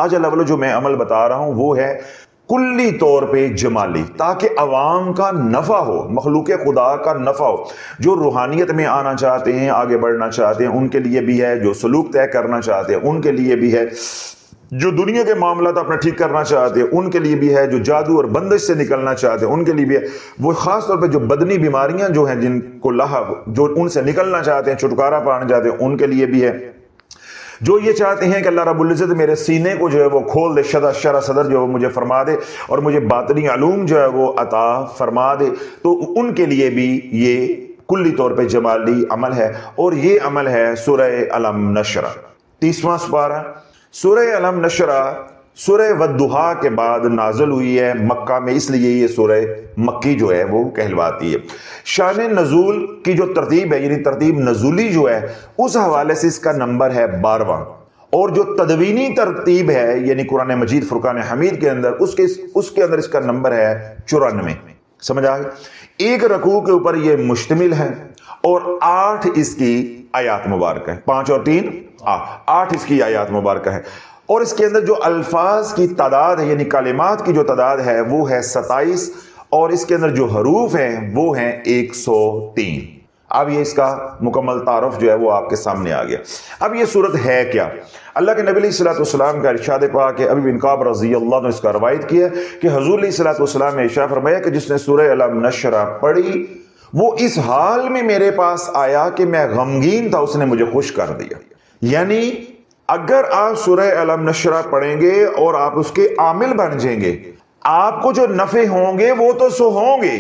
آج اللہ جو میں عمل بتا رہا ہوں وہ ہے کلی طور پہ جمالی، تاکہ عوام کا نفع ہو، مخلوق خدا کا نفع ہو۔ جو روحانیت میں آنا چاہتے ہیں، آگے بڑھنا چاہتے ہیں، ان کے لیے بھی ہے، جو سلوک طے کرنا چاہتے ہیں ان کے لیے بھی ہے، جو دنیا کے معاملات اپنے ٹھیک کرنا چاہتے ہیں ان کے لیے بھی ہے، جو جادو اور بندش سے نکلنا چاہتے ہیں ان کے لیے بھی ہے، وہ خاص طور پہ جو بدنی بیماریاں جو ہیں جن کو جو ان سے نکلنا چاہتے ہیں، چھٹکارا پانا چاہتے ہیں ان کے لیے بھی ہے، جو یہ چاہتے ہیں کہ اللہ رب العزت میرے سینے کو جو ہے وہ کھول دے، شرح صدر جو ہے وہ مجھے فرما دے اور مجھے باطنی علوم جو ہے وہ عطا فرما دے، تو ان کے لیے بھی یہ کلی طور پہ جمالی عمل ہے۔ اور یہ عمل ہے سورہ علم نشرہ، 30واں سپارہ۔ سورہ علم نشرہ سورہ والضحیٰ کے بعد نازل ہوئی ہے مکہ میں، اس لیے یہ سورہ مکی جو ہے وہ کہلواتی ہے۔ شان نزول کی جو ترتیب ہے، یعنی ترتیب نزولی جو ہے، اس حوالے سے اس کا نمبر ہے 12واں، اور جو تدوینی ترتیب ہے یعنی قرآن مجید فرقان حمید کے اندر، اس کے اندر اس کا نمبر ہے 94۔ سمجھ آ گئی؟ ایک رکوع کے اوپر یہ مشتمل ہے اور 8 اس کی آیات مبارکہ ہے، 5 اور 3 8 اس کی آیات مبارکہ ہے، اور اس کے اندر جو الفاظ کی تعداد ہے یعنی کلمات کی جو تعداد ہے وہ ہے 27، اور اس کے اندر جو حروف ہیں وہ ہیں 103۔ اب یہ اس کا مکمل تعارف جو ہے وہ آپ کے سامنے آ گیا۔ اب یہ صورت ہے کیا؟ اللہ کے نبی علیہ الصلوۃ والسلام کا ارشاد پاک ہے، ابی بن کعب رضی اللہ عنہ نے اس کا روایت کیا کہ حضور علیہ الصلوۃ والسلام نے ارشاد فرمایا کہ جس نے سورہ علم نشرہ پڑھی وہ اس حال میں میرے پاس آیا کہ میں غمگین تھا، اس نے مجھے خوش کر دیا۔ یعنی اگر آپ سورہ علم نشرہ پڑھیں گے اور آپ اس کے عامل بن جائیں گے، آپ کو جو نفع ہوں گے وہ تو سو ہوں گے،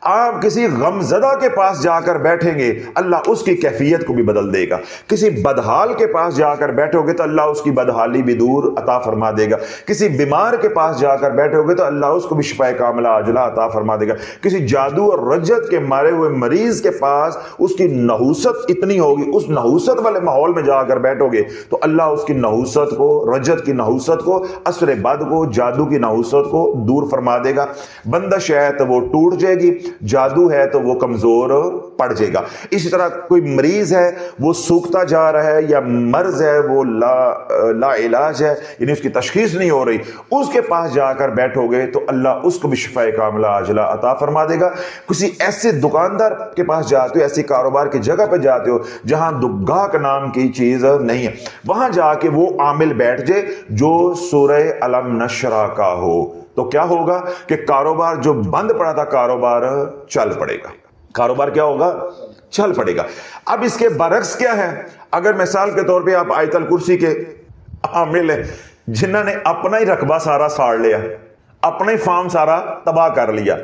آپ کسی غم زدہ کے پاس جا کر بیٹھیں گے اللہ اس کی کیفیت کو بھی بدل دے گا، کسی بدحال کے پاس جا کر بیٹھو گے تو اللہ اس کی بدحالی بھی دور عطا فرما دے گا، کسی بیمار کے پاس جا کر بیٹھو گے تو اللہ اس کو بھی شفا کاملہ عاجلہ عطا فرما دے گا، کسی جادو اور رجت کے مارے ہوئے مریض کے پاس اس کی نحوست اتنی ہوگی، اس نحوست والے ماحول میں جا کر بیٹھو گے تو اللہ اس کی نحوست کو، رجت کی نحوست کو، اثر بد کو، جادو کی نحوست کو دور فرما دے گا، بندش ہے تو وہ ٹوٹ جائے گی، جادو ہے تو وہ کمزور پڑ جائے گا۔ اسی طرح کوئی مریض ہے وہ سوکھتا جا رہا ہے یا مرض ہے وہ لا علاج ہے، یعنی اس کی تشخیص نہیں ہو رہی، اس کے پاس جا کر بیٹھو گے تو اللہ اس کو بھی شفا کاملہ عاجلہ عطا فرما دے گا۔ کسی ایسے دکاندار کے پاس جاتے ہو، ایسی کاروبار کی جگہ پہ جاتے ہو جہاں گاہک نام کی چیز نہیں ہے، وہاں جا کے وہ عامل بیٹھ جائے جو سورہ علم نشرہ کا ہو، تو کیا ہوگا کہ کاروبار جو بند پڑا تھا کاروبار چل پڑے گا، کاروبار کیا ہوگا؟ چل پڑے گا۔ اب اس کے برعکس کیا ہے؟ اگر مثال کے طور پہ آپ آیت الکرسی کے عامل ہیں جنہوں نے اپنا ہی رقبہ سارا ساڑ لیا، اپنا ہی فارم سارا تباہ کر لیا،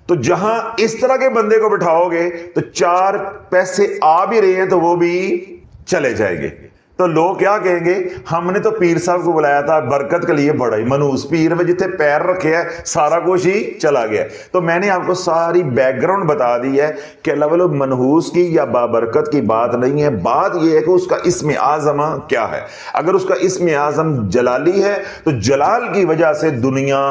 تو جہاں اس طرح کے بندے کو بٹھاؤ گے تو 4 پیسے آ بھی رہے ہیں تو وہ بھی چلے جائیں گے، تو لوگ کیا کہیں گے؟ ہم نے تو پیر صاحب کو بلایا تھا برکت کے لیے، بڑا ہی منوس پیر میں جتنے پیر رکھے ہے سارا کچھ ہی چلا گیا۔ تو میں نے آپ کو ساری بیک گراؤنڈ بتا دی ہے کہ اللہ منحوس کی یا بابرکت کی بات نہیں ہے، بات یہ ہے کہ اس کا اسم اعظم کیا ہے۔ اگر اس کا اسم اعظم جلالی ہے تو جلال کی وجہ سے دنیا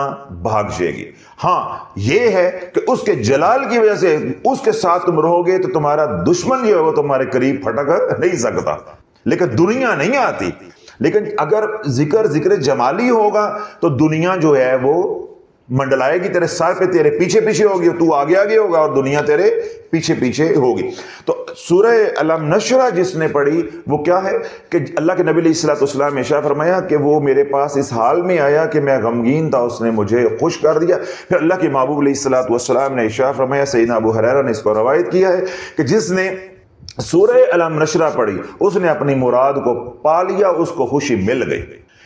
بھاگ جائے گی، ہاں یہ ہے کہ اس کے جلال کی وجہ سے اس کے ساتھ تم رہو گے تو تمہارا دشمن جو ہے وہ تمہارے قریب پھٹک نہیں سکتا، لیکن دنیا نہیں آتی۔ لیکن اگر ذکر جمالی ہوگا تو دنیا جو ہے وہ منڈلائے گی تیرے سر پہ، تیرے پیچھے پیچھے ہوگی، تو آگے آگے ہوگا اور دنیا تیرے پیچھے پیچھے ہوگی۔ تو سورہ علم نشرہ جس نے پڑھی وہ کیا ہے کہ اللہ کے نبی علیہ الصلوۃ والسلام نے ارشاد فرمایا کہ وہ میرے پاس اس حال میں آیا کہ میں غمگین تھا، اس نے مجھے خوش کر دیا۔ پھر اللہ کے محبوب علیہ الصلوۃ والسلام نے ارشاد فرمایا، سیدنا ابو ہریرہ نے اس کو روایت کیا ہے کہ جس نے سورہ علم نشرہ پڑھی اس نے اپنی مراد کو پا لیا، اس کو خوشی مل گئی۔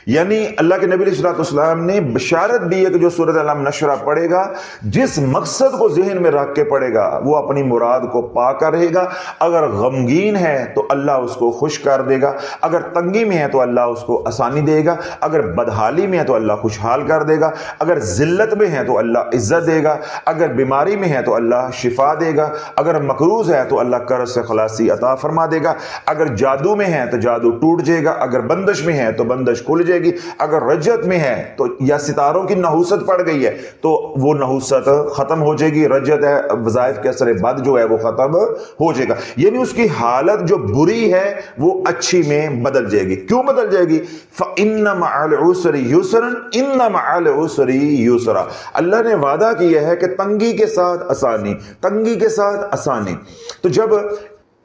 یعنی اللہ کے نبی علیہ الصلوۃ والسلام نے بشارت دی ہے کہ جو سورۃ علم نشرہ پڑھے گا، جس مقصد کو ذہن میں رکھ کے پڑھے گا وہ اپنی مراد کو پا کر رہے گا۔ اگر غمگین ہے تو اللہ اس کو خوش کر دے گا، اگر تنگی میں ہے تو اللہ اس کو آسانی دے گا، اگر بدحالی میں ہے تو اللہ خوشحال کر دے گا، اگر ذلت میں ہے تو اللہ عزت دے گا، اگر بیماری میں ہے تو اللہ شفا دے گا، اگر مقروض ہے تو اللہ قرض سے خلاصی عطا فرما دے گا، اگر جادو میں ہے تو جادو ٹوٹ جائے گا، اگر بندش میں ہے تو بندش کھل جائے جائے گی. اگر رجت میں ہے تو یا ستاروں کی نحوست پڑ گئی ہے تو وہ نحوست ختم ہو جائے گی. رجت ہے وظائف کے اثر بد جو ہے وہ ختم ہو جائے گا. یعنی اس کی حالت جو بری ہے وہ اچھی میں بدل جائے گی. کیوں بدل جائے گی؟ فَإِنَّ مَعَ الْعُسْرِ يُسْرًا إِنَّ مَعَ الْعُسْرِ يُسْرًا. اللہ نے وعدہ کیا ہے کہ تنگی کے ساتھ آسانی، تنگی کے ساتھ آسانی. تو جب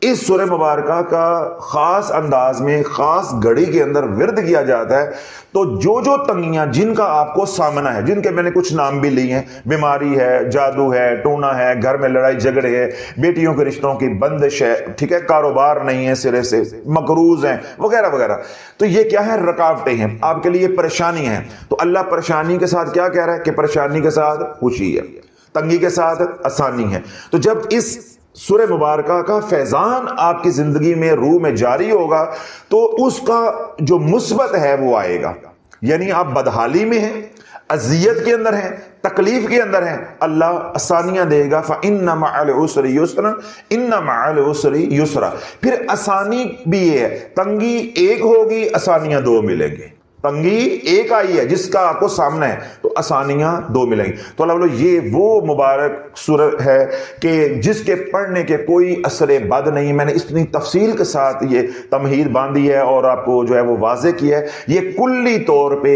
اس سورہ مبارکہ کا خاص انداز میں خاص گھڑی کے اندر ورد کیا جاتا ہے تو جو تنگیاں جن کا آپ کو سامنا ہے، جن کے میں نے کچھ نام بھی لیے ہیں، بیماری ہے، جادو ہے، ٹونا ہے، گھر میں لڑائی جھگڑے ہے، بیٹیوں کے رشتوں کی بندش ہے، ٹھیک ہے، کاروبار نہیں ہے سرے سے، مقروض ہیں وغیرہ وغیرہ، تو یہ کیا ہے؟ رکاوٹیں ہیں آپ کے لیے، پریشانی ہیں. تو اللہ پریشانی کے ساتھ کیا کہہ رہا ہے کہ پریشانی کے ساتھ خوشی ہے، تنگی کے ساتھ آسانی ہے. تو جب اس سورہ مبارکہ کا فیضان آپ کی زندگی میں روح میں جاری ہوگا تو اس کا جو مثبت ہے وہ آئے گا. یعنی آپ بدحالی میں ہیں، اذیت کے اندر ہیں، تکلیف کے اندر ہیں، اللہ آسانیاں دے گا. فَإِنَّ مَعَ الْعُسْرِ يُسْرًا إِنَّ مَعَ الْعُسْرِ يُسْرًا. پھر آسانی بھی یہ ہے، تنگی ایک ہوگی، آسانیاں دو ملیں گے. تنگی ایک آئی ہے جس کا آپ کو سامنا ہے تو آسانیاں دو ملیں گی. تو اللہ بولو یہ وہ مبارک سورہ ہے کہ جس کے پڑھنے کے کوئی اثر بد نہیں. میں نے اتنی تفصیل کے ساتھ یہ تمہید باندھی ہے اور آپ کو جو ہے وہ واضح کیا ہے. یہ کلی طور پہ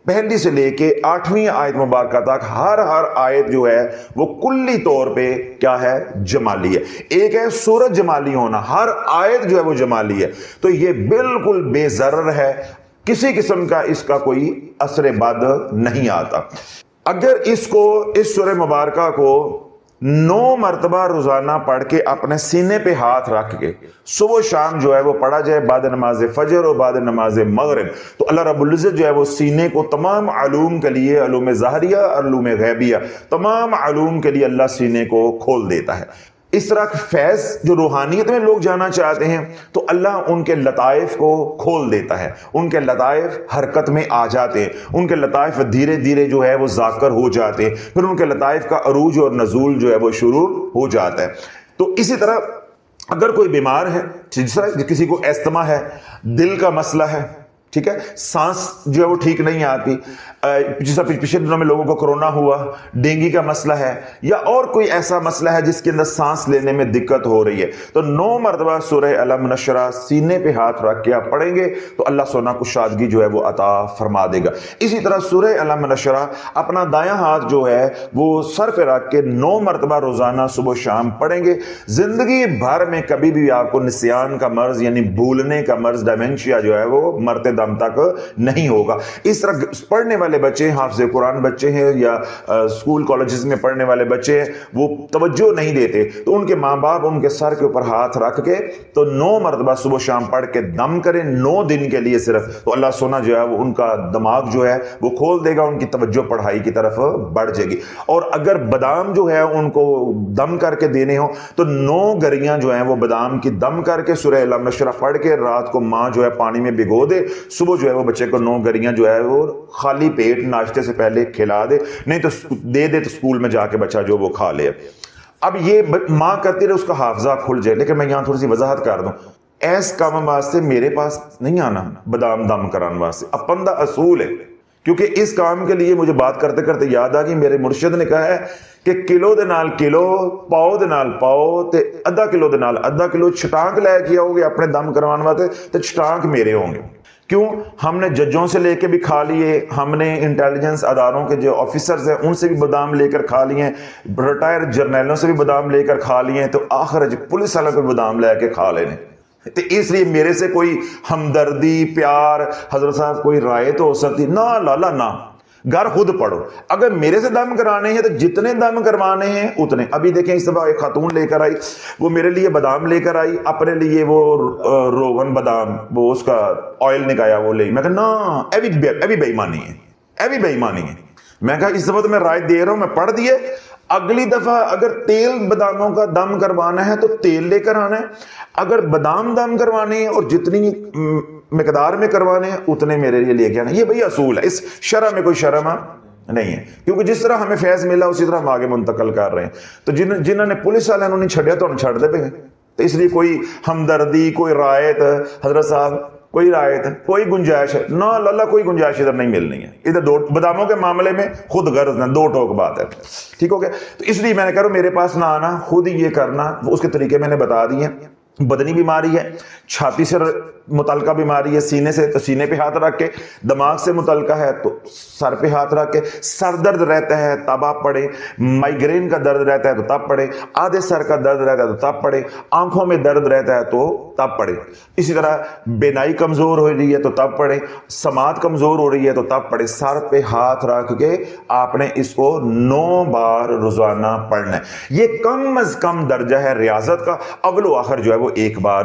پہلی سے لے کے 8ویں آیت مبارکہ تک ہر آیت جو ہے وہ کلی طور پہ کیا ہے؟ جمالی ہے. ایک ہے سورت جمالی ہونا، ہر آیت جو ہے وہ جمالی ہے. تو یہ بالکل بے ضرر ہے، کسی قسم کا اس کا کوئی اثر بد نہیں آتا. اگر اس سورہ مبارکہ کو 9 مرتبہ روزانہ پڑھ کے اپنے سینے پہ ہاتھ رکھ کے صبح و شام جو ہے وہ پڑھا جائے بعد نماز فجر اور بعد نماز مغرب، تو اللہ رب العزت جو ہے وہ سینے کو تمام علوم کے لیے، علوم ظاہریہ، علوم غیبیہ، تمام علوم کے لیے اللہ سینے کو کھول دیتا ہے. اس طرح فیض جو روحانیت میں لوگ جانا چاہتے ہیں تو اللہ ان کے لطائف کو کھول دیتا ہے، ان کے لطائف حرکت میں آ جاتے ہیں، ان کے لطائف دھیرے دھیرے جو ہے وہ ذاکر ہو جاتے ہیں، پھر ان کے لطائف کا عروج اور نزول جو ہے وہ شروع ہو جاتا ہے. تو اسی طرح اگر کوئی بیمار ہے، جس طرح کسی کو استما ہے، دل کا مسئلہ ہے، ٹھیک ہے، سانس جو ہے وہ ٹھیک نہیں آتی، جس طرح پچھلے دنوں میں لوگوں کو کرونا ہوا، ڈینگی کا مسئلہ ہے، یا اور کوئی ایسا مسئلہ ہے جس کے اندر سانس لینے میں دقت ہو رہی ہے، تو 9 مرتبہ سورہ علم نشرہ سینے پہ ہاتھ رکھ کے آپ پڑھیں گے تو اللہ سونا کشادگی جو ہے وہ عطا فرما دے گا. اسی طرح سورہ علم نشرہ اپنا دایاں ہاتھ جو ہے وہ سر پہ رکھ کے 9 مرتبہ روزانہ صبح و شام پڑھیں گے. زندگی بھر میں کبھی بھی آپ کو نسیان کا مرض یعنی بھولنے کا مرض، ڈیمنشیا جو ہے وہ مرتے دم تک نہیں ہوگا. اس طرح پڑھنے والے بچے، حافظ قرآن بچے ہیں یا اسکول کالجز میں پڑھنے والے بچے ہیں، وہ توجہ نہیں دیتے تو ان کے ماں باپ ان کے سر کے اوپر ہاتھ رکھ کے تو 9 مرتبہ صبح و شام پڑھ کے دم کریں 9 دن کے لیے صرف، تو اللہ سونا جو ہے وہ ان کا دماغ جو ہے وہ کھول دے گا، ان کی توجہ پڑھائی کی طرف بڑھ جائے گی. اور اگر بادام جو ہے ان کو دم کر کے دینے ہوں تو 9 گریاں جو ہیں وہ بادام کی دم کر کے سورہ علم نشرہ پڑھ کے رات کو ماں جو ہے پانی میں بھگو دے، صبح جو ہے وہ بچے کو 9 گریاں جو ہے وہ خالی پیٹ ناشتے سے پہلے کھلا دے، نہیں تو دے تو اسکول میں جا کے بچہ جو وہ کھا لے. اب یہ ماں کرتی رہے اس کا حافظہ کھل جائے. لیکن میں یہاں تھوڑی سی وضاحت کر دوں، ایس کام واسطے میرے پاس نہیں آنا بادام دم کران واسطے، اپن دا اصول ہے. کیونکہ اس کام کے لیے مجھے بات کرتے کرتے یاد آ گئی، میرے مرشد نے کہا ہے کہ کلو دے نال کلو، پاؤ دے نال پاؤ تے ادھا کلو دے نال ادھا کلو چھٹانک لے کے آؤ گے اپنے دم کروان واسطے تو چھٹانک میرے ہوں گے. کیوں؟ ہم نے ججوں سے لے کے بھی کھا لیے، ہم نے انٹیلیجنس اداروں کے جو آفیسرز ہیں ان سے بھی بادام لے کر کھا لیے، ریٹائر جرنیلوں سے بھی بادام لے کر کھا لیے، تو آخر پولیس والوں کو بادام لے کے کھا لینے. تو اس لیے میرے سے کوئی ہمدردی، پیار، حضرت صاحب کوئی رائے تو ہو سکتی نہ، لالا نہ، گھر خود پڑھو. اگر میرے سے دم کرانے ہیں تو جتنے دم کروانے ہیں اتنے. ابھی دیکھیں اس دفعہ ایک خاتون لے کر آئی، وہ میرے لیے بادام لے کر آئی، اپنے لیے وہ روغن بادام وہ اس کا آئل نکایا وہ لے. میں کہا نا، ایوی بے ایمانی ہے، ایوی بے ایمانی ہے. میں کہا اس دفعہ تو میں رائے دے رہا ہوں، میں پڑھ دیے، اگلی دفعہ اگر تیل باداموں کا دم کروانا ہے تو تیل لے کر آنا ہے، اگر بادام دم کروانے ہیں اور جتنی مقدار میں کروانے ہیں اتنے میرے لیے لے کے آنا. یہ بھئی اصول ہے، اس شرع میں کوئی شرم نہیں ہے، کیونکہ جس طرح ہمیں فیض ملا اسی طرح ہم آگے منتقل کر رہے ہیں. تو جنہوں نے پولیس والوں نے نہیں چھڑیا تو ہم چھڑ دے پہ. تو اس لیے کوئی ہمدردی، کوئی رائت، حضرت صاحب کوئی رعایت ہے, کوئی گنجائش ہے نہ اللہ, کوئی گنجائش ادھر نہیں ملنی ہے. ادھر دو باداموں کے معاملے میں خود غرض نہ, دو ٹوک بات ہے. ٹھیک ہو گیا. تو اس لیے میں نے کہا میرے پاس نہ آنا, خود ہی یہ کرنا. اس کے طریقے میں نے بتا دیے. بدنی بیماری ہے, چھاتی سے متعلقہ بیماری ہے, سینے سے تو سینے پہ ہاتھ رکھ کے, دماغ سے متعلقہ ہے تو سر پہ ہاتھ رکھ کے, سر درد رہتا ہے تب آپ پڑھیں, مائیگرین کا درد رہتا ہے تو تب پڑھیں, آدھے سر کا درد رہتا ہے تو تب پڑھیں, آنکھوں میں درد رہتا ہے تو تب پڑھیں, اسی طرح بینائی کمزور ہو رہی ہے تو تب پڑھیں, سماعت کمزور ہو رہی ہے تو تب پڑھیں. سر پہ ہاتھ رکھ کے آپ نے اس کو 9 بار روزانہ پڑھنا ہے. یہ کم از کم درجہ ہے ریاضت کا. اول و آخر جو ہے وہ ایک بار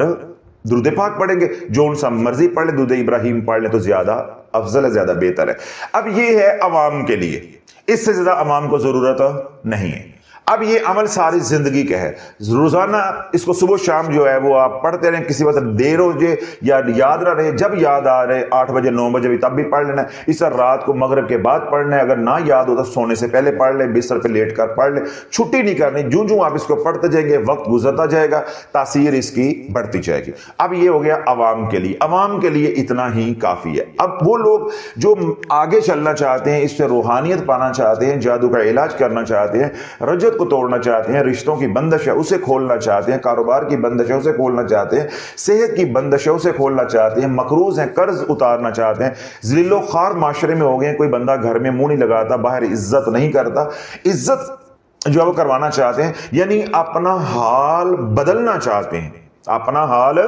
درود پاک پڑھیں گے, جو ان سا مرضی پڑھ لیں, درود ابراہیم پڑھ لیں تو زیادہ افضل ہے, زیادہ بہتر ہے. اب یہ ہے عوام کے لیے, اس سے زیادہ عوام کو ضرورت نہیں ہے. اب یہ عمل ساری زندگی کا ہے, روزانہ اس کو صبح شام جو ہے وہ آپ پڑھتے رہیں. کسی وقت دیر ہو جائے یا یاد نہ رہے, جب یاد آ رہے 8 بجے 9 بجے بھی تب بھی پڑھ لینا ہے. اس طرح رات کو مغرب کے بعد پڑھنا ہے. اگر نہ یاد ہو تو سونے سے پہلے پڑھ لیں, بستر پہ لیٹ کر پڑھ لیں. چھٹی نہیں کرنی, جوں آپ اس کو پڑھتے جائیں گے وقت گزرتا جائے گا, تاثیر اس کی بڑھتی جائے گی. اب یہ ہو گیا عوام کے لیے. عوام کے لیے اتنا ہی کافی ہے. اب وہ لوگ جو آگے چلنا چاہتے ہیں, اس سے روحانیت پانا چاہتے ہیں, جادو کا علاج کرنا چاہتے ہیں, رجت کو توڑنا چاہتے ہیں, رشتوں کی بندش ہے اسے کھولنا چاہتے ہیں, کاروبار کی بندش ہے اسے کھولنا چاہتے ہیں, صحت کی بندش ہے اسے کھولنا چاہتے ہیں, مقروض ہیں قرض اتارنا چاہتے ہیں, ذلیل و خوار معاشرے میں ہو گئے, کوئی بندہ گھر میں منہ نہیں لگاتا, باہر عزت نہیں کرتا, عزت جو ہے وہ کروانا چاہتے ہیں, یعنی اپنا حال بدلنا چاہتے ہیں, اپنا حال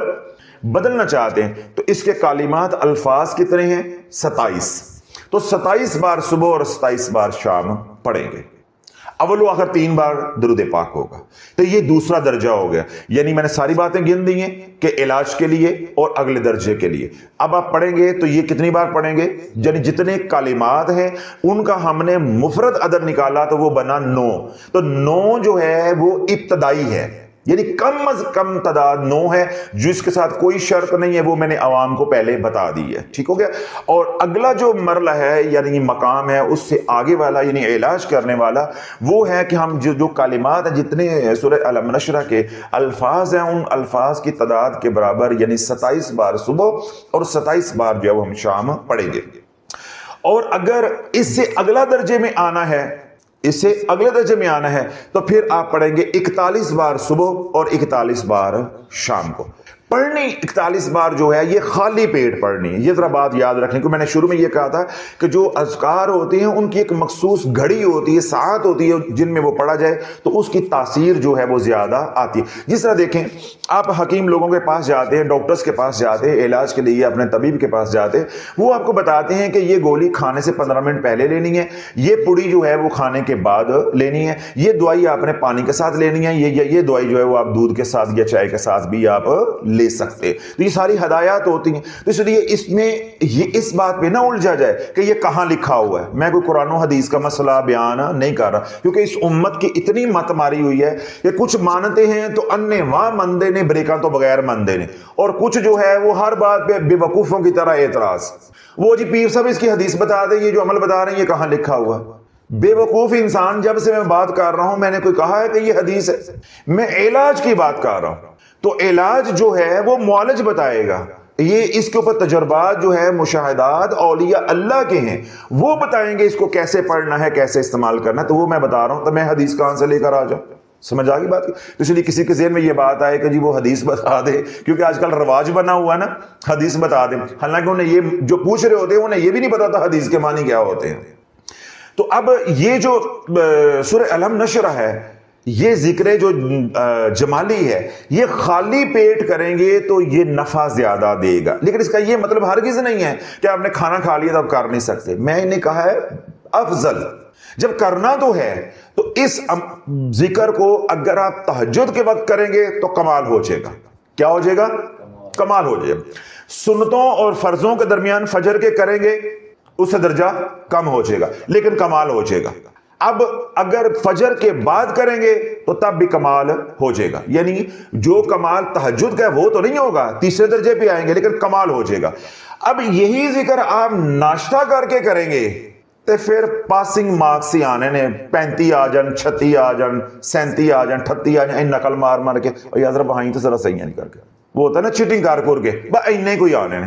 بدلنا چاہتے ہیں. تو اس کے کلمات الفاظ کتنے ہیں؟ 27. تو 27 بار صبح اور 27 بار شام پڑھیں گے. اول و آخر 3 بار درود پاک ہوگا. تو یہ دوسرا درجہ ہو گیا. یعنی میں نے ساری باتیں گن دی ہیں کہ علاج کے لیے اور اگلے درجے کے لیے. اب آپ پڑھیں گے تو یہ کتنی بار پڑھیں گے؟ یعنی جتنے کلمات ہیں ان کا ہم نے مفرد عدد نکالا تو وہ بنا 9. تو 9 جو ہے وہ ابتدائی ہے, یعنی کم از کم تعداد 9 ہے, جس کے ساتھ کوئی شرط نہیں ہے, وہ میں نے عوام کو پہلے بتا دی ہے. ٹھیک ہو گیا. اور اگلا جو مرحلہ ہے یعنی مقام ہے, اس سے آگے والا یعنی علاج کرنے والا, وہ ہے کہ ہم جو کلمات ہیں, جتنے سورہ علم نشرہ کے الفاظ ہیں, ان الفاظ کی تعداد کے برابر یعنی 27 بار صبح اور 27 بار جو ہے وہ ہم شام پڑھیں گے. اور اگر اس سے اگلا درجے میں آنا ہے, اس سے اگلے درجے میں آنا ہے, تو پھر آپ پڑھیں گے 41 بار صبح اور 41 بار شام کو. پڑھنی 41 بار جو ہے یہ خالی پیٹ پڑھنی ہے. یہ ذرا بات یاد رکھیں کہ میں نے شروع میں یہ کہا تھا کہ جو اذکار ہوتے ہیں ان کی ایک مخصوص گھڑی ہوتی ہے, ساعت ہوتی ہے, جن میں وہ پڑھا جائے تو اس کی تاثیر جو ہے وہ زیادہ آتی ہے. جس طرح دیکھیں آپ حکیم لوگوں کے پاس جاتے ہیں, ڈاکٹرز کے پاس جاتے ہیں, علاج کے لیے اپنے طبیب کے پاس جاتے ہیں, وہ آپ کو بتاتے ہیں کہ یہ گولی کھانے سے 15 منٹ پہلے لینی ہے, یہ پوڑی جو ہے وہ کھانے کے بعد لینی ہے, یہ دوائی آپ نے پانی کے ساتھ لینی ہے, یہ دوائی جو ہے وہ آپ دودھ کے ساتھ یا چائے کے ساتھ بھی آپ لے سکتے. تو یہ ساری ہدایات ہوتی ہیں. تو اس لیے اس میں یہ اس بات پہ نہ الجھا جائے کہ یہ کہاں لکھا ہوا ہے. میں کوئی قرآن و حدیث کا مسئلہ بیان نہیں کر رہا, کیونکہ اس امت کی اتنی مت ماری ہوئی ہے کہ کچھ مانتے ہیں تو انے واہ مندے نے, بریکاں تو بغیر مندے نے, اور کچھ جو ہے وہ ہر بات پہ بے وقوفوں کی طرح اعتراض. وہ جی پیر صاحب اس کی حدیث بتا دیں, یہ جو عمل بتا رہے ہیں یہ کہاں لکھا ہوا ہے. بے وقوف انسان, جب سے میں بات کر رہا ہوں میں نے کوئی کہا ہے کہ یہ حدیث ہے؟ میں علاج کی بات کر رہا ہوں. تو علاج جو ہے وہ معالج بتائے گا, یہ اس کے اوپر تجربات جو ہے مشاہدات اولیاء اللہ کے ہیں, وہ بتائیں گے اس کو کیسے پڑھنا ہے, کیسے استعمال کرنا ہے. تو وہ میں بتا رہا ہوں, تو میں حدیث کہاں سے لے کر آ جاؤں؟ سمجھ آ گئی بات کی. تو اس لیے کسی کے ذہن میں یہ بات آئے کہ جی وہ حدیث بتا دے, کیونکہ آج کل رواج بنا ہوا ہے نا حدیث بتا دیں, حالانکہ انہیں یہ جو پوچھ رہے ہوتے ہیں انہیں یہ بھی نہیں پتا تھا حدیث کے معنی کیا ہوتے ہیں. تو اب یہ جو سورہ علم نشرہ ہے, یہ ذکر جو جمالی ہے, یہ خالی پیٹ کریں گے تو یہ نفع زیادہ دے گا. لیکن اس کا یہ مطلب ہرگز نہیں ہے کہ آپ نے کھانا کھا لیا تو آپ کر نہیں سکتے. میں نے کہا ہے افضل جب کرنا تو ہے تو اس ذکر کو اگر آپ تہجد کے وقت کریں گے تو کمال ہو جائے گا. کیا ہو جائے گا؟ کمال ہو جائے گا. سنتوں اور فرضوں کے درمیان فجر کے کریں گے اس سے درجہ کم ہو جائے گا, لیکن کمال ہو جائے گا. اب اگر فجر کے بعد کریں گے تو تب بھی کمال ہو جائے گا. یعنی جو کمال تہجد کا ہے وہ تو نہیں ہوگا, تیسرے درجے پہ آئیں گے, لیکن کمال ہو جائے گا. اب یہی ذکر آپ ناشتہ کر کے کریں گے تو پھر پاسنگ مارکس ہی آنے نے, 35 آ جان, 36 آ جان, 37 آ جان, 38 آ جان, نقل مار مار کے, اور یاد رہا بہائیں تو ذرا صحیح نہیں کر کے, وہ ہوتا ہے نا چیٹنگ کر کے, بس اینے کوئی آنے نے,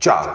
4।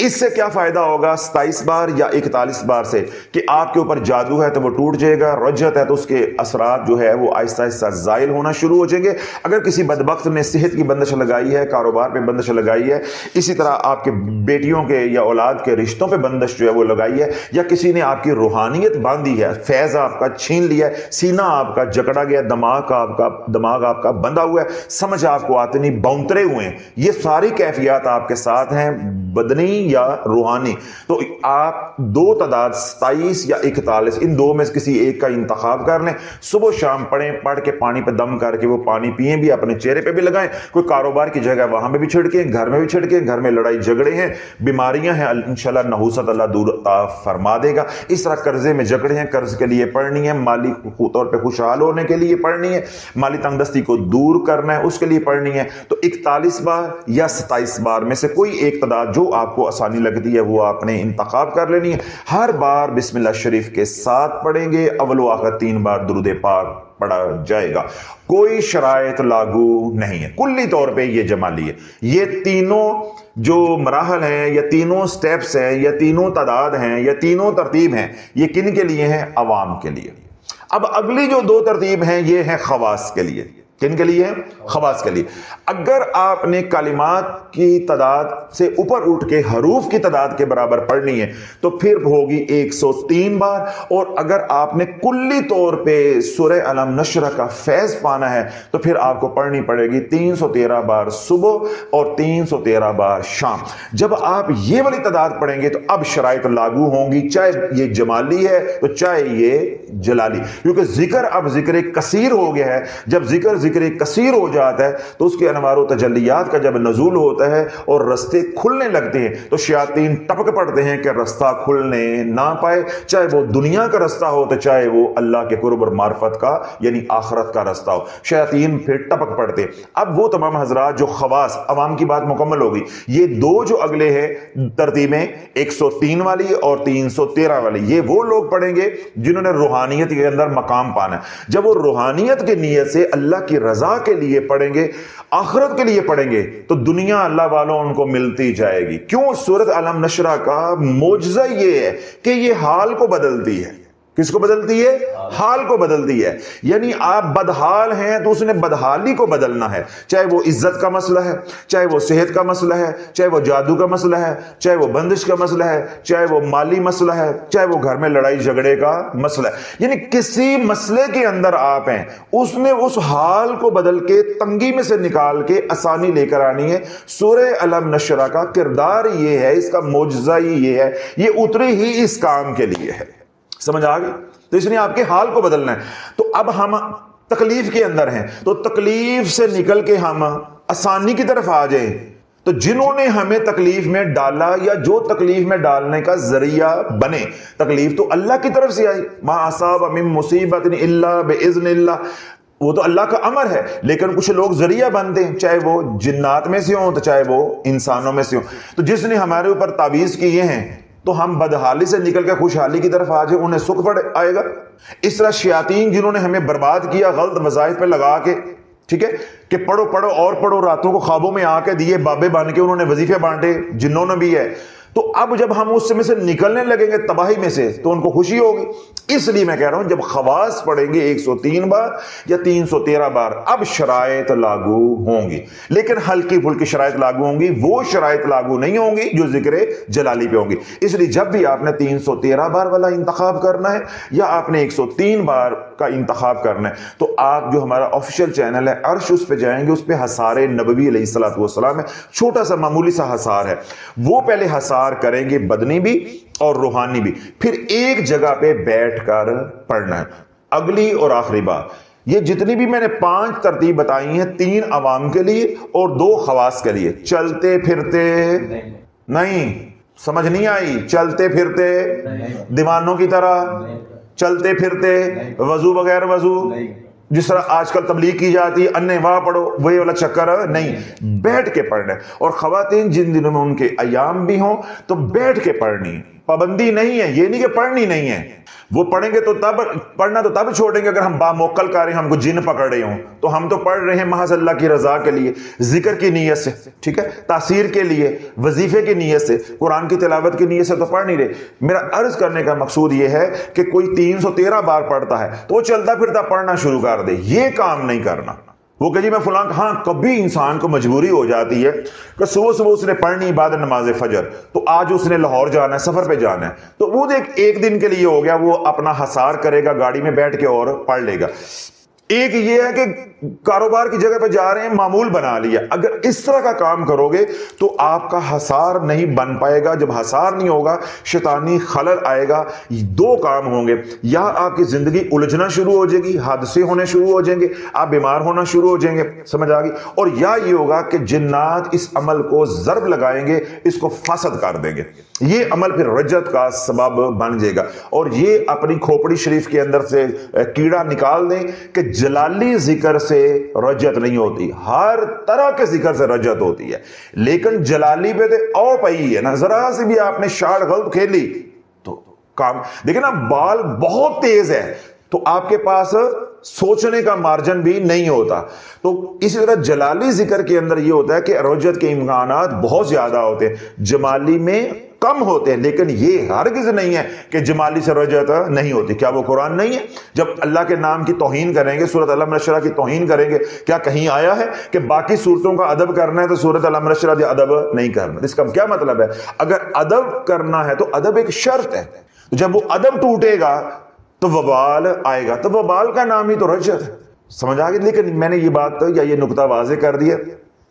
اس سے کیا فائدہ ہوگا 27 بار یا 41 بار سے؟ کہ آپ کے اوپر جادو ہے تو وہ ٹوٹ جائے گا، رجت ہے تو اس کے اثرات جو ہے وہ آہستہ آہستہ زائل ہونا شروع ہو جائیں گے۔ اگر کسی بدبخت نے صحت کی بندش لگائی ہے، کاروبار پہ بندش لگائی ہے، اسی طرح آپ کے بیٹیوں کے یا اولاد کے رشتوں پہ بندش جو ہے وہ لگائی ہے، یا کسی نے آپ کی روحانیت باندھی ہے، فیض آپ کا چھین لیا ہے، سینہ آپ کا جکڑا گیا، دماغ آپ کا بندھا ہوا ہے، سمجھ آپ کو آتے نہیں، بونترے ہوئے ہیں، یہ ساری کیفیات آپ کے ساتھ ہیں، بدنی یا روحانی، تو آپ دو تعداد 27 یا 41 ان دو میں کسی ایک کا انتخاب کر لیں، صبح شام پڑھیں، پڑھ کے پانی پہ دم کر کے وہ پانی پئیں بھی، اپنے چہرے پہ بھی لگائیں، کوئی کاروبار کی جگہ وہاں پہ بھی چھڑکیں، گھر میں بھی چھڑکیں، گھر میں لڑائی جھگڑے ہیں، بیماریاں ہیں، انشاءاللہ نحوست اللہ دور فرما دے گا۔ اس طرح قرضے میں جھگڑے ہیں، قرض کے لیے پڑھنی ہے، مالی طور پہ خوشحال ہونے کے لیے پڑھنی ہے، مالی تنگ دستی کو دور کرنا ہے اس کے لیے پڑھنی ہے، تو 41 بار یا 27 بار میں سے کوئی ایک تعداد جو آپ کو آسانی لگتی ہے وہ آپ نے انتخاب کر لینی ہے۔ ہر بار بسم اللہ شریف کے ساتھ پڑھیں گے، اول و آخر 3 بار درود پاک پڑھا جائے گا، کوئی شرائط لاگو نہیں ہے، کلی طور پہ یہ جمالی ہے۔ یہ تینوں جو مراحل ہیں یا تینوں سٹیپس ہیں یا تینوں تعداد ہیں یا تینوں ترتیب ہیں، یہ کن کے لیے ہیں؟ عوام کے لیے۔ اب اگلی جو 2 ترتیب ہیں یہ ہیں خواص کے لیے۔ کن کے لیے؟ خواص کے لیے۔ اگر آپ نے کلمات کی تعداد سے اوپر اٹھ کے حروف کی تعداد کے برابر پڑھنی ہے تو پھر ہوگی 103 بار، اور اگر آپ نے کلی طور پہ سورہ علم نشرہ کا فیض پانا ہے تو پھر آپ کو پڑھنی پڑے گی 313 بار صبح اور 313 بار شام۔ جب آپ یہ والی تعداد پڑھیں گے تو اب شرائط لاگو ہوں گی، چاہے یہ جمالی ہے تو چاہے یہ جلالی، کیونکہ ذکر اب ذکر کثیر ہو گیا ہے۔ جب ذکر کثیر ہو جاتا ہے تو اس کے انوار و تجلیات کا جب نزول ہوتا ہے اور رستے کھلنے لگتے ہیں تو شیاطین ٹپک پڑتے ہیں کہ رستہ کھلنے نہ پائے، چاہے وہ دنیا کا رستہ ہو تو چاہے وہ اللہ کے قرب اور معرفت کا یعنی آخرت کا رستہ ہو، شیاطین پھر ٹپک پڑتے۔ اب وہ تمام حضرات جو خواص، عوام کی بات مکمل ہوگی، یہ 2 جو اگلے ہیں ترتیبیں 103 والی اور 313 والی، یہ وہ لوگ پڑھیں گے جنہوں نے روحانیت کے اندر مقام پانا ہے۔ جب وہ روحانیت کی نیت سے اللہ کی رضا کے لیے پڑھیں گے، آخرت کے لیے پڑھیں گے، تو دنیا اللہ والوں ان کو ملتی جائے گی۔ کیوں؟ سورۃ علم نشرہ کا معجزہ یہ ہے کہ یہ حال کو بدلتی ہے۔ کس کو بدلتی ہے؟ حال کو بدلتی ہے، یعنی آپ بدحال ہیں تو اس نے بدحالی کو بدلنا ہے، چاہے وہ عزت کا مسئلہ ہے، چاہے وہ صحت کا مسئلہ ہے، چاہے وہ جادو کا مسئلہ ہے، چاہے وہ بندش کا مسئلہ ہے، چاہے وہ مالی مسئلہ ہے، چاہے وہ گھر میں لڑائی جھگڑے کا مسئلہ ہے، یعنی کسی مسئلے کے اندر آپ ہیں، اس نے اس حال کو بدل کے تنگی میں سے نکال کے آسانی لے کر آنی ہے۔ سورہ علم نشرہ کا کردار یہ ہے، اس کا معجزہ یہ ہے، یہ اتری ہی اس کام کے لیے ہے۔ سمجھ آ گئی؟ تو اس نے آپ کے حال کو بدلنا ہے۔ تو اب ہم تکلیف کے اندر ہیں تو تکلیف سے نکل کے ہم آسانی کی طرف آ جائیں، تو جنہوں نے ہمیں تکلیف میں ڈالا یا جو تکلیف میں ڈالنے کا ذریعہ بنے، تکلیف تو اللہ کی طرف سے آئی، ما اصاب من مصیبت الا باذن اللہ، وہ تو اللہ کا امر ہے، لیکن کچھ لوگ ذریعہ بنتے ہیں، چاہے وہ جنات میں سے ہوں تو چاہے وہ انسانوں میں سے ہوں۔ تو جس نے ہمارے اوپر تعویذ کیے ہیں تو ہم بدحالی سے نکل کے خوشحالی کی طرف آ جائیں، انہیں سکھ پڑ آئے گا۔ اس طرح شیاطین جنہوں نے ہمیں برباد کیا غلط وظائف پہ لگا کے، ٹھیک ہے، کہ پڑھو پڑھو اور پڑھو، راتوں کو خوابوں میں آ کے دیے بابے بن کے انہوں نے وظیفے بانٹے، جنوں نے بھی ہے، تو اب جب ہم اس میں سے نکلنے لگیں گے تباہی میں سے تو ان کو خوشی ہوگی۔ اس لیے میں کہہ رہا ہوں جب خواص پڑھیں گے 103 بار یا 313 بار، اب شرائط لاگو ہوں گی، لیکن ہلکی پھلکی شرائط لاگو ہوں گی، وہ شرائط لاگو نہیں ہوں گی جو ذکر جلالی پہ ہوں گی۔ اس لیے جب بھی آپ نے 313 بار والا انتخاب کرنا ہے یا آپ نے 103 بار کا انتخاب کرنا ہے تو آپ جو ہمارا آفیشیل چینل ہے عرش، اس پہ جائیں گے، اس پہ حصار نبوی علیہ الصلوۃ والسلام ہے، چھوٹا سا معمولی سا حصار ہے، وہ پہلے حصار کریں گے بدنی بھی اور روحانی بھی، پھر ایک جگہ پہ بیٹھ کر پڑھنا ہے۔ اگلی اور آخری بات، یہ جتنی بھی میں نے 5 ترتیب بتائی ہیں، 3 عوام کے لیے اور 2 خواص کے لیے۔ چلتے پھرتے نہیں، سمجھ نہیں آئی؟ چلتے پھرتے دیوانوں کی طرح چلتے پھرتے، وضو بغیر وضو جس طرح آج کل تبلیغ کی جاتی ہے، انے واہ پڑھو، وہی والا چکر نہیں، بیٹھ کے پڑھنا ہے۔ اور خواتین جن دنوں میں ان کے ایام بھی ہوں تو بیٹھ کے پڑھنی ہے۔ پابندی نہیں ہے، یہ نہیں کہ پڑھنی نہیں ہے، وہ پڑھیں گے تو تب پڑھنا تو تب چھوڑیں گے اگر ہم باموکل کر رہے ہیں، ہم کو جن پکڑ رہے ہوں، تو ہم تو پڑھ رہے ہیں محض اللہ کی رضا کے لیے، ذکر کی نیت سے، ٹھیک ہے، تاثیر کے لیے، وظیفے کی نیت سے، قرآن کی تلاوت کی نیت سے تو پڑھ نہیں رہے۔ میرا عرض کرنے کا مقصود یہ ہے کہ کوئی 313 بار پڑھتا ہے تو وہ چلتا پھرتا پڑھنا شروع کر دے، یہ کام نہیں کرنا۔ وہ کہ جی میں فلاں، ہاں کبھی انسان کو مجبوری ہو جاتی ہے کہ صبح صبح اس نے پڑھنی بعد نماز فجر، تو آج اس نے لاہور جانا ہے، سفر پہ جانا ہے، تو وہ ایک دن کے لیے ہو گیا، وہ اپنا حسار کرے گا گاڑی میں بیٹھ کے اور پڑھ لے گا۔ ایک یہ ہے کہ کاروبار کی جگہ پہ جا رہے ہیں، معمول بنا لیا۔ اگر اس طرح کا کام کرو گے تو آپ کا حصار نہیں بن پائے گا۔ جب حصار نہیں ہوگا شیطانی خلل آئے گا۔ دو کام ہوں گے، یا آپ کی زندگی الجھنا شروع ہو جائے گی، حادثے ہونے شروع ہو جائیں گے، آپ بیمار ہونا شروع ہو جائیں گے، سمجھ آ گئی، اور یا یہ ہوگا کہ جنات اس عمل کو ضرب لگائیں گے، اس کو فاسد کر دیں گے۔ یہ عمل پھر رجت کا سبب بن جائے گا۔ اور یہ اپنی کھوپڑی شریف کے اندر سے کیڑا نکال دیں کہ جلالی ذکر سے رجت نہیں ہوتی، ہر طرح کے ذکر سے رجت ہوتی ہے، لیکن جلالی پہ تو او پئی ہے نا، ذرا سی بھی آپ نے شاٹ غلط کھیلی تو کام دیکھیں نا، بال بہت تیز ہے تو آپ کے پاس سوچنے کا مارجن بھی نہیں ہوتا۔ تو اسی طرح جلالی ذکر کے اندر یہ ہوتا ہے کہ رجت کے امکانات بہت زیادہ ہوتے ہیں، جمالی میں کم ہوتے ہیں، لیکن یہ ہرگز نہیں ہے کہ جمالی سے رجت نہیں ہوتی۔ کیا وہ قرآن نہیں ہے؟ جب اللہ کے نام کی توہین کریں گے، سورۃ علم نشرہ کی توہین کریں گے، کیا کہیں آیا ہے کہ باقی صورتوں کا ادب کرنا ہے تو سورۃ علم نشرہ کا ادب نہیں کرنا؟ اس کا کیا مطلب ہے؟ اگر ادب کرنا ہے تو ادب ایک شرط ہے، جب وہ ادب ٹوٹے گا تو وبال آئے گا، تو وبال کا نام ہی تو رجت ہے، سمجھ آ گئی۔ لیکن میں نے یہ بات یا یہ نقطہ واضح کر دیا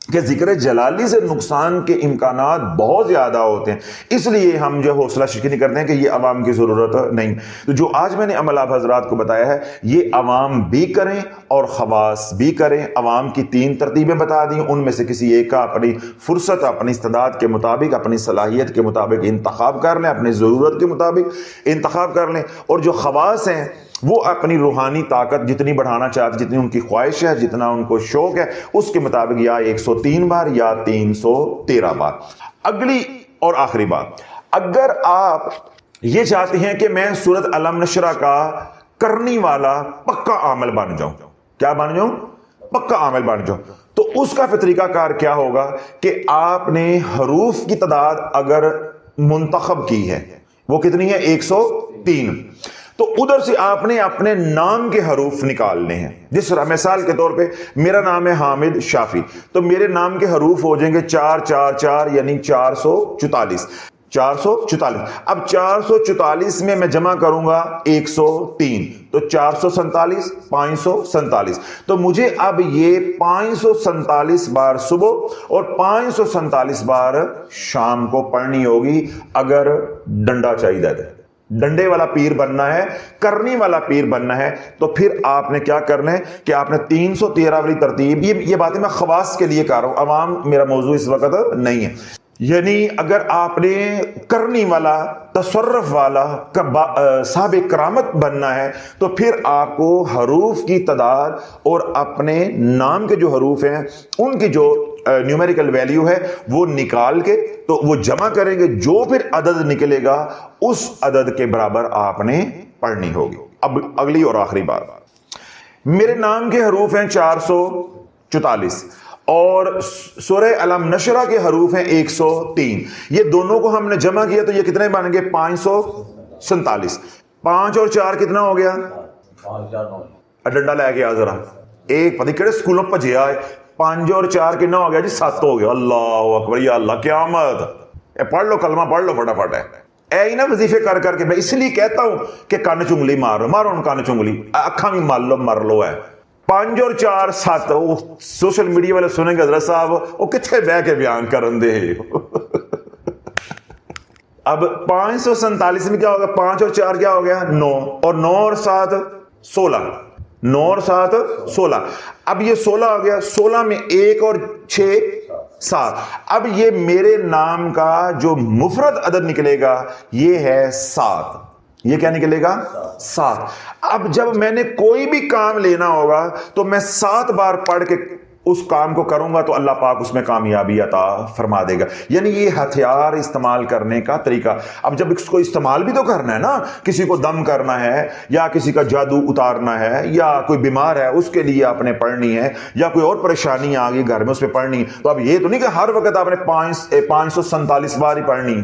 کہ ذکر جلالی سے نقصان کے امکانات بہت زیادہ ہوتے ہیں، اس لیے ہم جو حوصلہ شکنی کرتے ہیں کہ یہ عوام کی ضرورت نہیں۔ تو جو آج میں نے عمل آپ حضرات کو بتایا ہے، یہ عوام بھی کریں اور خواص بھی کریں۔ عوام کی 3 ترتیبیں بتا دیں، ان میں سے کسی ایک کا اپنی فرصت، اپنی استعداد کے مطابق، اپنی صلاحیت کے مطابق انتخاب کر لیں، اپنی ضرورت کے مطابق انتخاب کر لیں۔ اور جو خواص ہیں وہ اپنی روحانی طاقت جتنی بڑھانا چاہتے، جتنی ان کی خواہش ہے، جتنا ان کو شوق ہے، اس کے مطابق یا 103 بار یا 313 بار۔ اگلی اور آخری بات، اگر آپ یہ چاہتے ہیں کہ میں سورۃ علم نشرہ کا کرنی والا پکا عامل بن جاؤں، کیا بن جاؤں؟ پکا عامل بن جاؤں، تو اس کا طریقہ کار کیا ہوگا کہ آپ نے حروف کی تعداد اگر منتخب کی ہے، وہ کتنی ہے؟ 103، تو ادھر سے آپ نے اپنے نام کے حروف نکالنے ہیں۔ جس طرح مثال کے طور پہ میرا نام ہے حامد شافی، تو میرے نام کے حروف ہو جائیں گے 4 4 4 یعنی 444۔ 444، اب 444 میں جمع کروں گا 103، تو 447 547، تو مجھے اب یہ 547 بار صبح اور 547 بار شام کو پڑھنی ہوگی۔ اگر ڈنڈا چاہیے تھا، ڈنڈے والا پیر بننا ہے، کرنی والا پیر بننا ہے، تو پھر آپ نے کیا کرنا ہے کہ آپ نے 313 والی ترتیب، یہ باتیں میں خواص کے لیے کر رہا ہوں، عوام میرا موضوع اس وقت نہیں ہے۔ یعنی اگر آپ نے کرنی والا، تصرف والا، صاحب کرامت بننا ہے، تو پھر آپ کو حروف کی تعداد اور اپنے نام کے جو حروف ہیں ان کی جو نیومیریکل ویلیو ہے وہ نکال کے تو وہ جمع کریں گے، جو پھر عدد نکلے گا اس عدد کے برابر آپ نے پڑھنی ہوگی۔ اب اگلی اور آخری بات، میرے نام کے حروف ہیں 444 اور سورہ علم نشرہ کے حروف ہیں 103، یہ دونوں کو ہم نے جمع کیا تو یہ کتنے بن گئے؟ 547۔ 5 اور 4 کتنا ہو گیا؟ ڈنڈا لے کے آ ذرا، ایک پتہ کہڑے سکولوں پجے آئے، 5 اور 4 کتنا ہو گیا جی؟ 7 ہو گیا۔ اللہ اکبر، یا اللہ قیامت، پڑھ لو کلمہ پڑھ لو فٹافٹ ہے۔ اے ہی نا وظیفے کر کر کے میں اس لیے کہتا ہوں کہ کان چنگلی مارو، مارو ان کان چنگلی، اکھاں بھی مار لو، مر لو ہے۔ 5 اور 4 7، وہ سوشل میڈیا والے سنیں گے حضرت صاحب وہ کتنے بہ کے بیان کرن دے۔ اب 547 میں کیا ہوگا؟ 5 اور 4 کیا ہو گیا؟ 9، اور 9 اور 7 16، 9 اور 7 16۔ اب یہ 16 ہو گیا، 16 میں 1 اور 6 7۔ اب یہ میرے نام کا جو مفرد عدد نکلے گا یہ ہے 7۔ یہ کیا نکلے گا؟ 7۔ اب جب میں نے کوئی بھی کام لینا ہوگا تو میں 7 بار پڑھ کے اس کام کو کروں گا تو اللہ پاک اس میں کامیابی عطا فرما دے گا. یعنی یہ ہتھیار استعمال کرنے کا طریقہ. اب جب اس کو استعمال بھی تو کرنا ہے نا, کسی کو دم کرنا ہے یا کسی کا جادو اتارنا ہے یا کوئی بیمار ہے اس کے لیے آپ نے پڑھنی ہے یا کوئی اور پریشانی آ گئی گھر میں اس پہ پڑھنی ہے, تو اب یہ تو نہیں کہ ہر وقت آپ نے 547 بار ہی پڑھنی,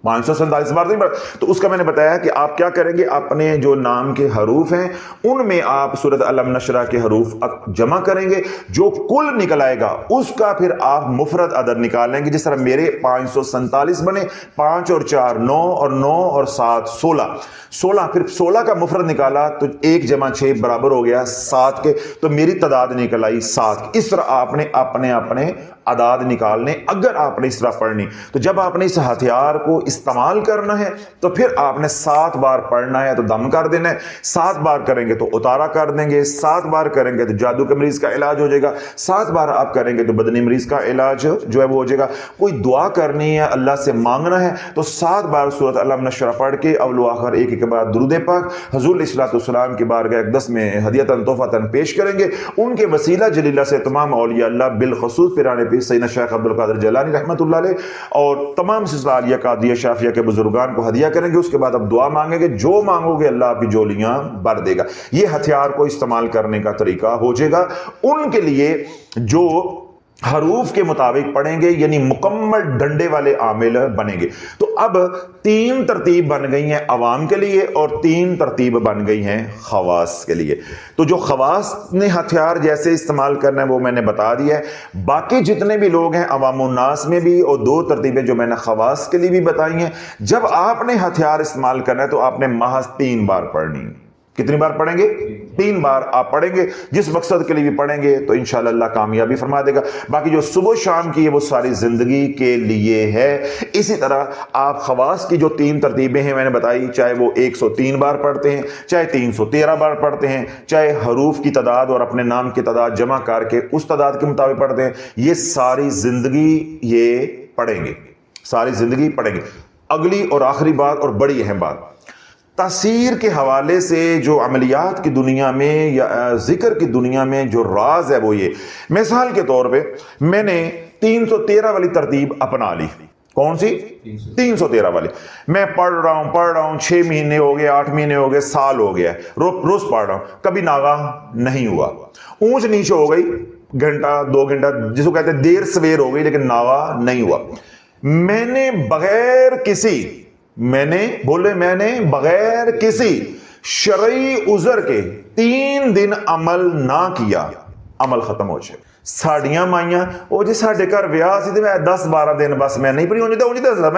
547 بار نہیں پڑھا. تو اس کا میں نے بتایا کہ آپ کیا کریں گے, اپنے جو نام کے حروف ہیں ان میں آپ سورۃ علم نشرہ کے حروف جمع کریں گے, جو کل نکل آئے گا اس کا پھر آپ مفرد عدد نکال لیں گے. جس طرح میرے 547 بنے, 5 اور 4 9 اور 9 اور 7 16, پھر 16 کا مفرد نکالا تو 1 جمع 6 برابر ہو گیا 7 کے, تو میری تعداد نکل آئی 7. اس طرح آپ نے اپنے اعداد نکالنے اگر آپ نے اس طرح پڑھنی. تو جب آپ نے اس ہتھیار کو استعمال کرنا ہے تو پھر آپ نے 7 بار پڑھنا ہے تو دم کر دینا ہے, 7 بار کریں گے تو اتارا کر دیں گے, 7 بار کریں گے تو جادو کے مریض کا علاج ہو جائے گا, 7 بار آپ کریں گے تو بدنی مریض کا علاج جو ہے وہ ہو جائے گا. کوئی دعا کرنی ہے, اللہ سے مانگنا ہے تو 7 بار سورۃ علم نشرہ پڑھ کے اول و آخر ایک کے بعد درود پاک حضور علیہ الصلوۃ والسلام کی بارگاہ اقدس میں ہدیۃً تحفۃً پیش کریں گے. ان کے وسیلہ جلیلہ سے تمام اولیاء اللہ بالخصوص پیرانے پیر سیدنا شیخ عبد القادر جیلانی رحمۃ اللہ علیہ اور تمام سلسلہ عالیہ قادریہ شافعیہ کے بزرگان کو ہدیہ کریں گے. اس کے بعد اب دعا مانگیں گے, جو مانگو گے اللہ آپ کی جولیاں بھر دے گا. یہ ہتھیار کو استعمال کرنے کا طریقہ ہو جائے گا. ان کے لیے جو حروف کے مطابق پڑھیں گے یعنی مکمل ڈنڈے والے عامل بنیں گے. تو اب 3 ترتیب بن گئی ہیں عوام کے لیے اور 3 ترتیب بن گئی ہیں خواص کے لیے. تو جو خواص نے ہتھیار جیسے استعمال کرنا ہے وہ میں نے بتا دیا ہے. باقی جتنے بھی لوگ ہیں عوام الناس میں بھی, اور 2 ترتیبیں جو میں نے خواص کے لیے بھی بتائی ہیں, جب آپ نے ہتھیار استعمال کرنا ہے تو آپ نے محض 3 بار پڑھنی. کتنی بار پڑھیں گے؟ 3 بار آپ پڑھیں گے. جس مقصد کے لیے بھی پڑھیں گے تو انشاءاللہ اللہ کامیابی فرما دے گا. باقی جو صبح شام کی ہے وہ ساری زندگی کے لیے ہے. اسی طرح آپ خواص کی جو 3 ترتیبیں ہیں میں نے بتائی, چاہے وہ 103 بار پڑھتے ہیں, چاہے 313 بار پڑھتے ہیں, چاہے حروف کی تعداد اور اپنے نام کی تعداد جمع کر کے اس تعداد کے مطابق پڑھتے ہیں, یہ ساری زندگی یہ پڑھیں گے, ساری زندگی پڑھیں گے. اگلی اور آخری بات اور بڑی اہم بات, تاثیر کے حوالے سے جو عملیات کی دنیا میں یا ذکر کی دنیا میں جو راز ہے وہ یہ. مثال کے طور پہ میں نے 313 والی ترتیب اپنا لی. کون سی؟ 313 والی. میں پڑھ رہا ہوں 6 مہینے ہو گئے, 8 مہینے ہو گئے, سال ہو گیا, روز پڑھ رہا ہوں, کبھی ناغہ نہیں ہوا. اونچ نیچ ہو گئی, گھنٹہ 2 گھنٹہ جس کو کہتے ہیں دیر سویر ہو گئی, لیکن ناغہ نہیں ہوا. میں نے بغیر کسی شرعی عذر کے 3 دن عمل نہ کیا, عمل ختم ہو جائے. ساڑیاں مائیاں وہ جی ساڑھے گھر ویاہ سی میں 10-12 دن بس میں نہیں پڑھی, اونجی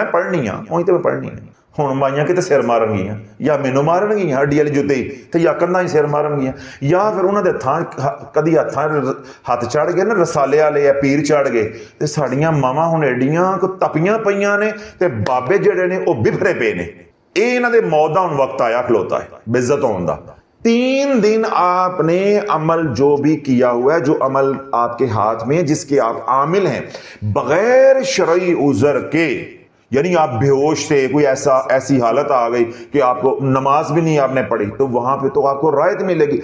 میں پڑھنی ہے. ہوں مائیاں کتے سر مارن گیا, یا مینو مارن گیا ہڈی والی جوتی تو یا کندھا ہی سر مارن گیا, یا پھر انہوں نے کدی ہاتھ چڑھ گئے نا رسالے والے یا پیر چڑھ گئے تو ساڑیاں ماواں ہوں ایڈیاں کو تپیاں پیاں نے تے بابے جڑے نے وہ بفرے پے نے. یہ انہوں نے موت دا ہوں وقت آیا کھلوتا ہے بے عزت ہون دا. 3 دن آپ نے عمل جو بھی کیا ہوا ہے, جو عمل آپ کے ہاتھ میں جس کے آپ عامل ہیں, بغیر شرعی عذر کے, یعنی آپ بے ہوش تھے, کوئی ایسی حالت آ گئی کہ آپ کو نماز بھی نہیں آپ نے پڑھی, تو وہاں پہ تو آپ کو رعایت ملے گی.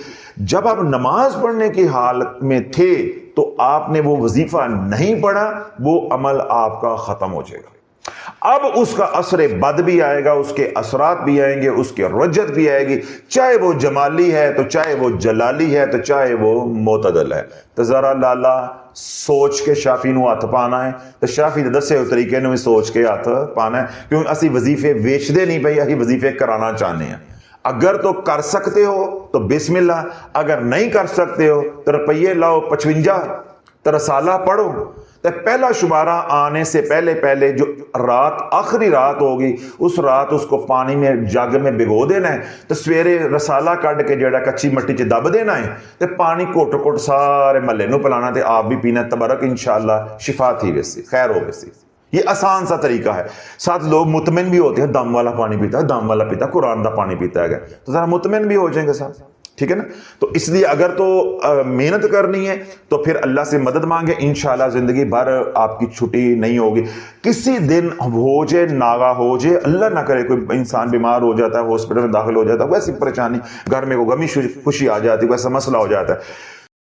جب آپ نماز پڑھنے کی حالت میں تھے تو آپ نے وہ وظیفہ نہیں پڑھا, وہ عمل آپ کا ختم ہو جائے گا. اب اس کا اثر بد بھی آئے گا, اس کے اثرات بھی آئیں گے, اس کے رجت بھی آئے گی, چاہے وہ جمالی ہے تو چاہے وہ جلالی ہے تو چاہے وہ معتدل ہے. تو ذرا لالا سوچ کے شافی نو ہاتھ پانا ہے, تو شافی دے دسے طریقے نو سوچ کے ہاتھ پانا ہے, کیونکہ اسی وظیفے ویچدے نہیں پئی, اسی وظیفے کرانا چاہنے ہیں. اگر تو کر سکتے ہو تو بسم اللہ, اگر نہیں کر سکتے ہو تو روپیے لاؤ 55 تو رسالہ پڑھو. تو پہلا شمارہ آنے سے پہلے جو رات آخری رات ہوگی اس رات اس کو پانی میں جگ میں بگو دینا ہے, تو سویرے رسالہ کٹ کے جڑا کچی مٹی چ دب دینا ہے, تو پانی کوٹ سارے محلے نو پلانا, تے آپ بھی پینا, تبرک انشاءاللہ شفا تھی ویسی, خیر ہو ویسی. یہ آسان سا طریقہ ہے. ساتھ لوگ مطمئن بھی ہوتے ہیں, دم والا پانی پیتا ہے, دم والا پیتا, قرآن دا پانی پیتا ہے, تو ذرا مطمئن بھی ہو جائیں گے صاحب, ٹھیک ہے نا. تو اس لیے اگر تو محنت کرنی ہے تو پھر اللہ سے مدد مانگے, انشاءاللہ زندگی بھر آپ کی چھٹی نہیں ہوگی. کسی دن ہو جائے ناغہ ہو جائے, اللہ نہ کرے کوئی انسان بیمار ہو جاتا ہے, ہاسپٹل میں داخل ہو جاتا ہے, ویسی پریشانی, گھر میں کوئی غمی خوشی آ جاتی ہے, ویسا مسئلہ ہو جاتا ہے,